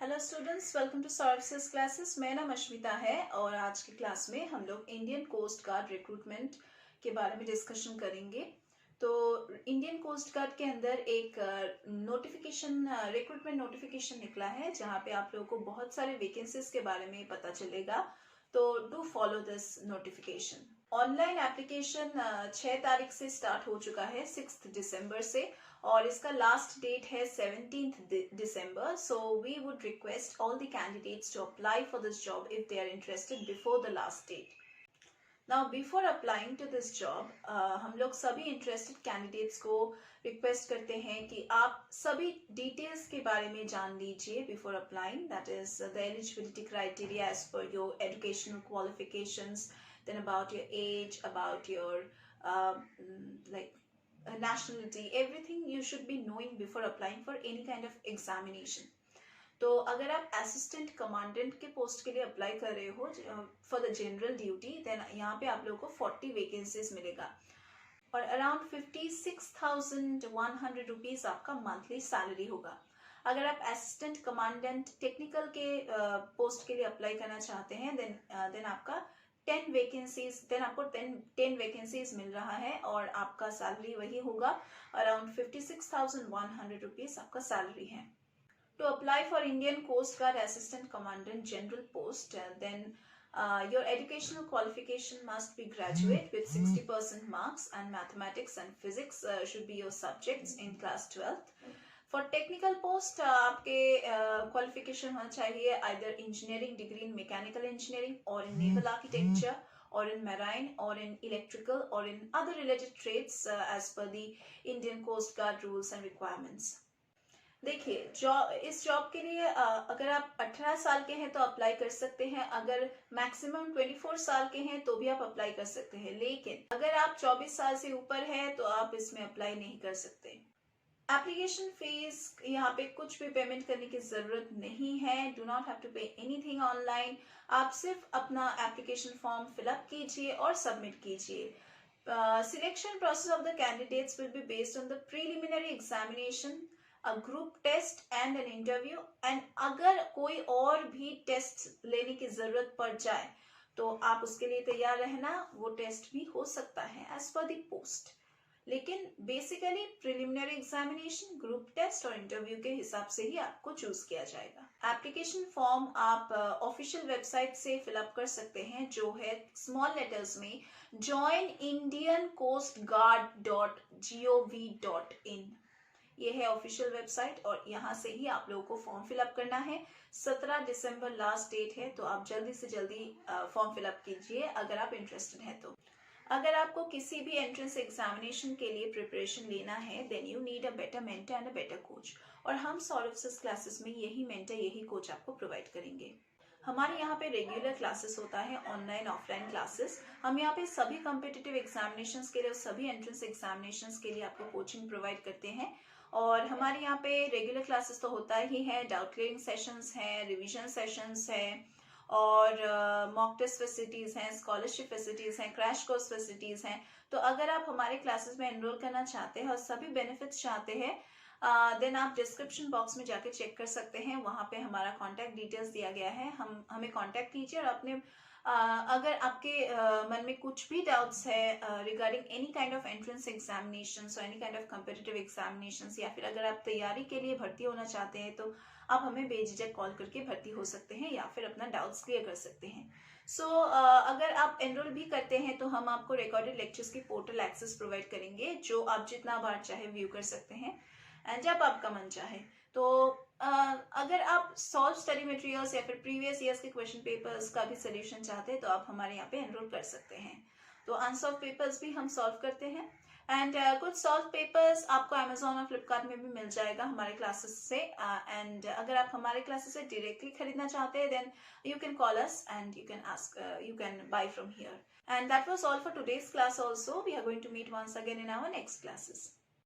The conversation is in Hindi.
Hello students, welcome to services classes. मेरा नाम अश्मिता है और आज की क्लास में हम लोग इंडियन कोस्ट गार्ड रिक्रूटमेंट के बारे में डिस्कशन करेंगे। तो इंडियन कोस्ट गार्ड के अंदर एक नोटिफिकेशन रिक्रूटमेंट नोटिफिकेशन निकला है जहां पे आप लोगों को बहुत सारे वैकेंसीज के बारे में पता चलेगा। तो do follow this notification. Online application 6 तारीख से स्टार्ट हो चुका है, 6 दिसंबर से, और इसका लास्ट डेट है 17th December. So we would request all the candidates to apply for this job if they are interested before the last date. Now before applying to this job, हम लोग सभी interested candidates को request करते हैं कि आप सभी details के बारे में जान लीजिए before applying. That is the eligibility criteria as per your educational qualifications, then about your age, about your nationality, everything you should be knowing before applying for any kind of examination. तो अगर आप असिस्टेंट कमांडेंट के पोस्ट के लिए अप्लाई कर रहे हो for the general duty, then यहाँ पे आप लोगों को 40 वैकेंसीज मिलेगा और अराउंड 56,100 रुपीज आपका मंथली सैलरी होगा। अगर आप असिस्टेंट कमांडेंट टेक्निकल के पोस्ट के लिए अप्लाई करना चाहते हैं, देन आपका 10 वैकेंसीज, देन आपको 10 वैकेंसीज मिल रहा है और आपका सैलरी वही होगा, अराउंड 56,100 रुपीज आपका सैलरी है। To apply for Indian Coast Guard Assistant Commandant General post, then your educational qualification must be graduate with 60% marks, and mathematics and physics should be your subjects in class 12th. For technical post, आपके qualification होना चाहिए either engineering degree in mechanical engineering or in naval architecture or in marine or in electrical or in other related trades as per the Indian Coast Guard rules and requirements. देखिए, इस जॉब के लिए अगर आप 18 साल के हैं तो अप्लाई कर सकते हैं, अगर मैक्सिमम 24 साल के हैं तो भी आप अप्लाई कर सकते हैं, लेकिन अगर आप 24 साल से ऊपर है तो आप इसमें अप्लाई नहीं कर सकते। एप्लीकेशन फीस, यहाँ पे कुछ भी पेमेंट करने की जरूरत नहीं है। Do not have to pay anything online. आप सिर्फ अपना एप्लीकेशन फॉर्म फिलअप कीजिए और सबमिट कीजिए। Selection process of the candidates will be based on the preliminary examination, a group test and an interview, and अगर कोई और भी टेस्ट लेने की जरूरत पड़ जाए तो आप उसके लिए तैयार रहना। वो टेस्ट भी हो सकता है एज पर द पोस्ट, लेकिन basically preliminary examination, group test और इंटरव्यू के हिसाब से ही आपको चूज किया जाएगा। एप्लीकेशन फॉर्म आप ऑफिशियल वेबसाइट से फिलअप कर सकते हैं, जो है स्मॉल लेटर्स में joinindiancoastguard.gov.in। ये है ऑफिशियल वेबसाइट और यहाँ से ही आप लोगों को फॉर्म फिलअप करना है। 17 दिसंबर लास्ट डेट है, तो आप जल्दी से जल्दी फॉर्म फिलअप कीजिए अगर आप इंटरेस्टेड हैं तो। अगर आपको किसी भी एंट्रेंस एग्जामिनेशन के लिए प्रिपरेशन लेना है, then you need a better mentor and a better coach, और हम सर्विसेज क्लासेस में यही मेंटर, यही कोच आपको प्रोवाइड करेंगे। हमारे यहाँ पे रेगुलर क्लासेस होता है, ऑनलाइन ऑफलाइन क्लासेस। हम यहाँ पे सभी कॉम्पिटिटिव एग्जामिनेशंस के लिए और सभी एंट्रेंस एग्जामिनेशंस के लिए आपको कोचिंग प्रोवाइड करते हैं। और हमारे यहाँ पे रेगुलर क्लासेस तो होता ही है, डाउट क्लियरिंग सेशंस हैं, रिवीजन सेशंस हैं, और मॉक टेस्ट फैसिलिटीज हैं, स्कॉलरशिप फैसिलिटीज हैं, क्रैश कोर्स फैसिलिटीज हैं। तो अगर आप हमारे क्लासेस में एनरोल करना चाहते हैं और सभी बेनिफिट्स चाहते हैं, देन आप डिस्क्रिप्शन बॉक्स में जाके चेक कर सकते हैं, वहां पे हमारा कॉन्टैक्ट डिटेल्स दिया गया है। हमें कॉन्टैक्ट कीजिए और अपने अगर आपके मन में कुछ भी डाउट्स है regarding any kind of entrance examinations और any kind of competitive examinations, या फिर अगर आप तैयारी के लिए भर्ती होना चाहते हैं, तो आप हमें बेझिझक कॉल करके भर्ती हो सकते हैं या फिर अपना डाउट्स क्लियर कर सकते हैं। सो अगर आप एनरोल भी करते हैं तो हम आपको रिकॉर्डेड लेक्चर्स की पोर्टल एक्सेस प्रोवाइड करेंगे, जो आप जितना बार चाहे व्यू कर सकते हैं एंड जब आपका मन चाहे। तो अगर आप सॉल्व स्टडी मटेरियल्स या फिर प्रीवियस ईयर्स के क्वेश्चन पेपर्स का भी सोल्यूशन चाहते हैं तो आप हमारे यहाँ पे एनरोल कर सकते हैं। तो अनसॉल्व पेपर्स भी हम सॉल्व करते हैं, एंड कुछ सॉल्व पेपर्स आपको अमेजोन और फ्लिपकार्ट में भी मिल जाएगा हमारे क्लासेस से। एंड अगर आप हमारे क्लासेस से डायरेक्टली खरीदना चाहते हैं, then you can call us and you can buy from here. And that was all for today's class also. We are going to meet once again in our next classes.